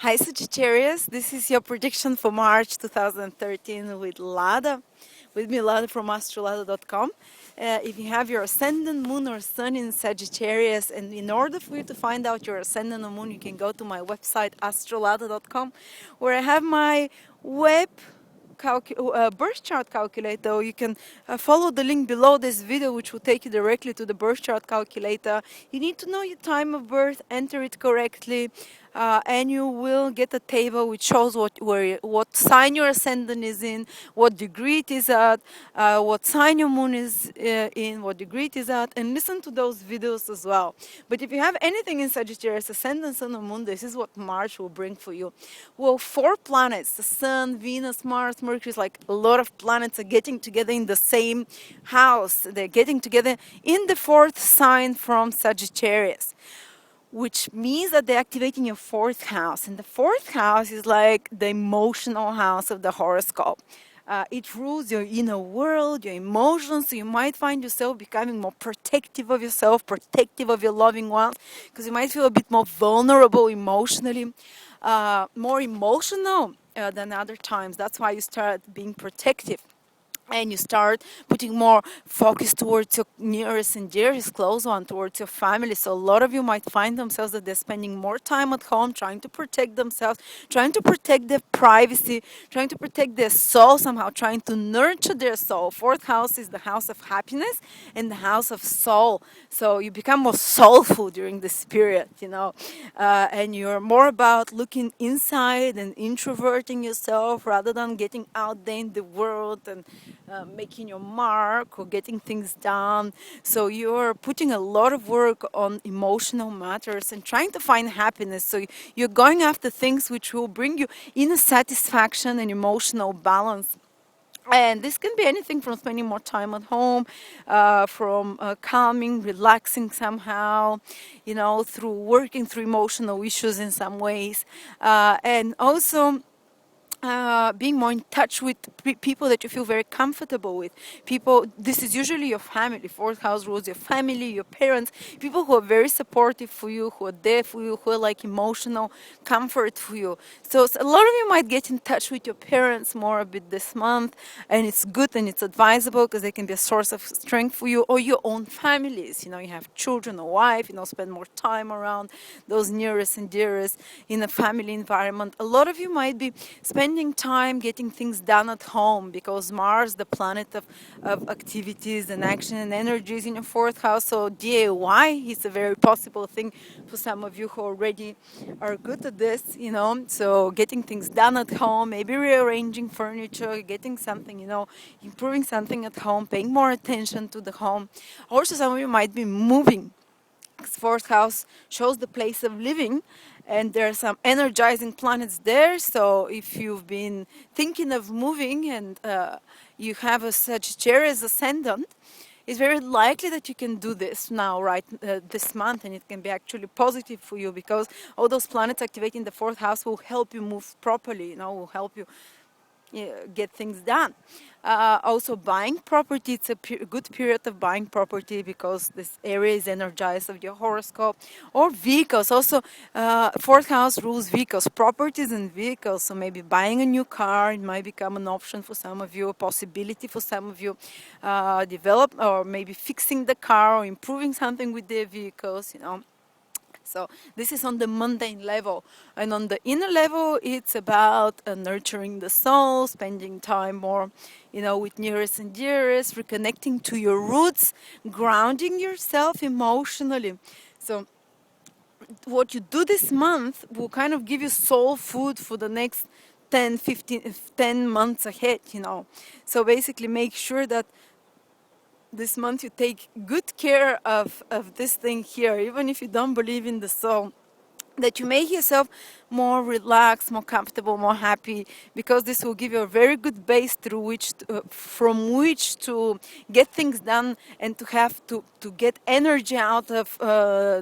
Hi Sagittarius, this is your prediction for March 2013 with Lada. With me, Lada from astrolada.com. If you have your ascendant, moon, or sun in Sagittarius, and in order for you to find out your ascendant or moon, you can go to my website astrolada.com, where I have my web birth chart calculator. You can follow the link below this video, which will take you directly to the birth chart calculator. You need to know your time of birth, enter it correctly, and you will get a table which shows what sign your ascendant is in, what degree it is at, what sign your moon is in, what degree it is at, and listen to those videos as well. But if you have anything in Sagittarius, ascendant, sun, or moon, this is what March will bring for you. Well, 4 planets, the sun, Venus, Mars, Mercury, is like a lot of planets are getting together in the same house. They're getting together in the 4th sign from Sagittarius, which means that they're activating your 4th house. And the 4th house is like the emotional house of the horoscope. It rules your inner world, your emotions, so you might find yourself becoming more protective of yourself, protective of your loving ones, because you might feel a bit more vulnerable emotionally, more emotional than other times. That's why you start being protective. And you start putting more focus towards your nearest and dearest close one, towards your family. So a lot of you might find themselves that they're spending more time at home, trying to protect themselves, trying to protect their privacy, trying to protect their soul somehow, trying to nurture their soul. 4th house is the house of happiness and the house of soul. So you become more soulful during this period, and you're more about looking inside and introverting yourself rather than getting out there in the world and making your mark or getting things done. So you're putting a lot of work on emotional matters and trying to find happiness. So you're going after things which will bring you inner satisfaction and emotional balance. And this can be anything from spending more time at home, from calming, relaxing somehow, through working through emotional issues in some ways. And also being more in touch with people that you feel very comfortable with. People, this is usually your family. 4th house rules your family, your parents, people who are very supportive for you, who are there for you, who are like emotional comfort for you. So a lot of you might get in touch with your parents more a bit this month, and it's good and it's advisable because they can be a source of strength for you, or your own families. You have children or wife, spend more time around those nearest and dearest in a family environment. A lot of you might be spending time getting things done at home because Mars, the planet of activities and action and energies in your 4th house. So DIY is a very possible thing for some of you who already are good at this, So getting things done at home, maybe rearranging furniture, getting something, improving something at home, paying more attention to the home. Also, some of you might be moving. 4th house shows the place of living, and there are some energizing planets there. So if you've been thinking of moving and you have a Sagittarius ascendant, it's very likely that you can do this now, right, this month, and it can be actually positive for you because all those planets activating the 4th house will help you move properly, will help you get things done. Also, buying property, it's a good period of buying property because this area is energized of your horoscope. Or vehicles, also 4th house rules vehicles, properties and vehicles. So maybe buying a new car, it might become an option for some of you, a possibility for some of you. Develop or maybe fixing the car or improving something with their vehicles, So this is on the mundane level. And on the inner level, it's about nurturing the soul, spending time more, with nearest and dearest, reconnecting to your roots, grounding yourself emotionally. So what you do this month will kind of give you soul food for the next 10, 15, 10 months ahead, So basically make sure that this month you take good care of this thing here, even if you don't believe in the soul, that you make yourself more relaxed, more comfortable, more happy, because this will give you a very good base through which from which to get things done and to have to get energy out of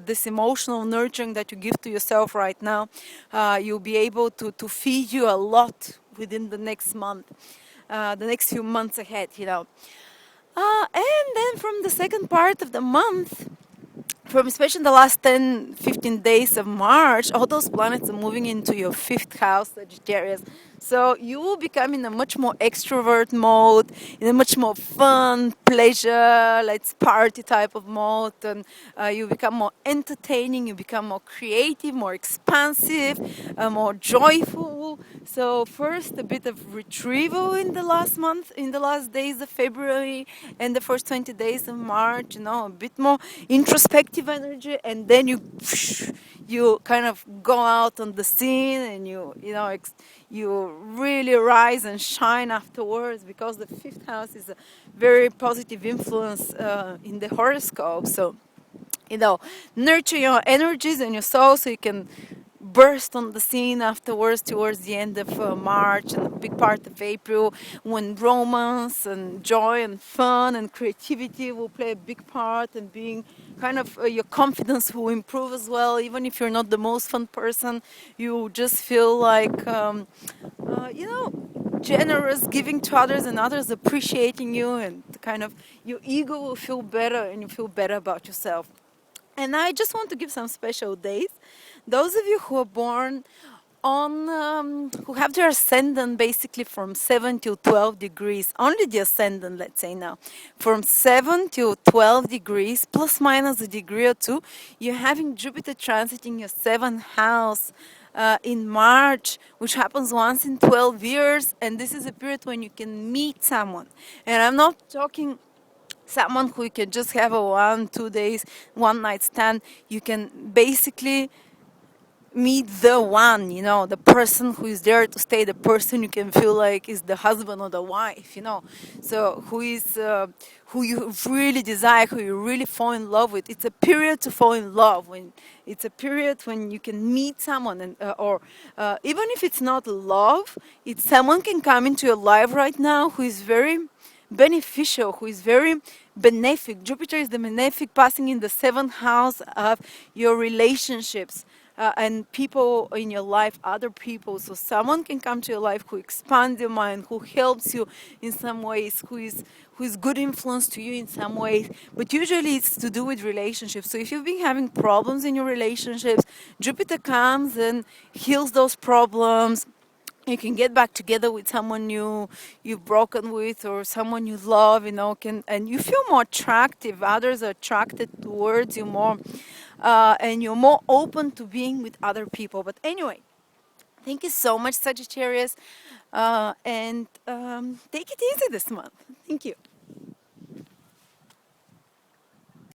this emotional nurturing that you give to yourself right now. You'll be able to feed you a lot within the next month, the next few months ahead, And then from the second part of the month, from especially the last 10, 15 days of March, all those planets are moving into your fifth house, Sagittarius. So you will become in a much more extrovert mode, in a much more fun, pleasure, let's party type of mode, and you become more entertaining, you become more creative, more expansive, more joyful. So first a bit of retrieval in the last month, in the last days of February and the first 20 days of March, a bit more introspective energy, and then you kind of go out on the scene and you really rise and shine afterwards, because the fifth house is a very positive influence in the horoscope. So nurture your energies and your soul so you can burst on the scene afterwards towards the end of March and a big part of April, when romance and joy and fun and creativity will play a big part, and being kind of your confidence will improve as well. Even if you're not the most fun person, you just feel like generous, giving to others and others appreciating you, and kind of your ego will feel better and you feel better about yourself. And I just want to give some special days. Those of you who are born on, who have their ascendant basically from 7 to 12 degrees, only the ascendant, let's say now, from 7 to 12 degrees, plus minus a degree or two, you're having Jupiter transiting your seventh house in March, which happens once in 12 years. And this is a period when you can meet someone. And I'm not talking someone who you can just have a 1-2 days one night stand. You can basically meet the one, the person who is there to stay, the person you can feel like is the husband or the wife, so who you really desire, who you really fall in love with. It's a period to fall in love, when it's a period when you can meet someone, and or even if it's not love, it's someone can come into your life right now who is very beneficial, who is very benefic. Jupiter is the benefic, passing in the seventh house of your relationships and people in your life, other people. So someone can come to your life who expands your mind, who helps you in some ways, who is good influence to you in some ways. But usually it's to do with relationships. So if you've been having problems in your relationships, Jupiter comes and heals those problems. You can get back together with someone you've broken with, or someone you love, and you feel more attractive. Others are attracted towards you more, and you're more open to being with other people. But anyway, thank you so much, Sagittarius, and take it easy this month. Thank you.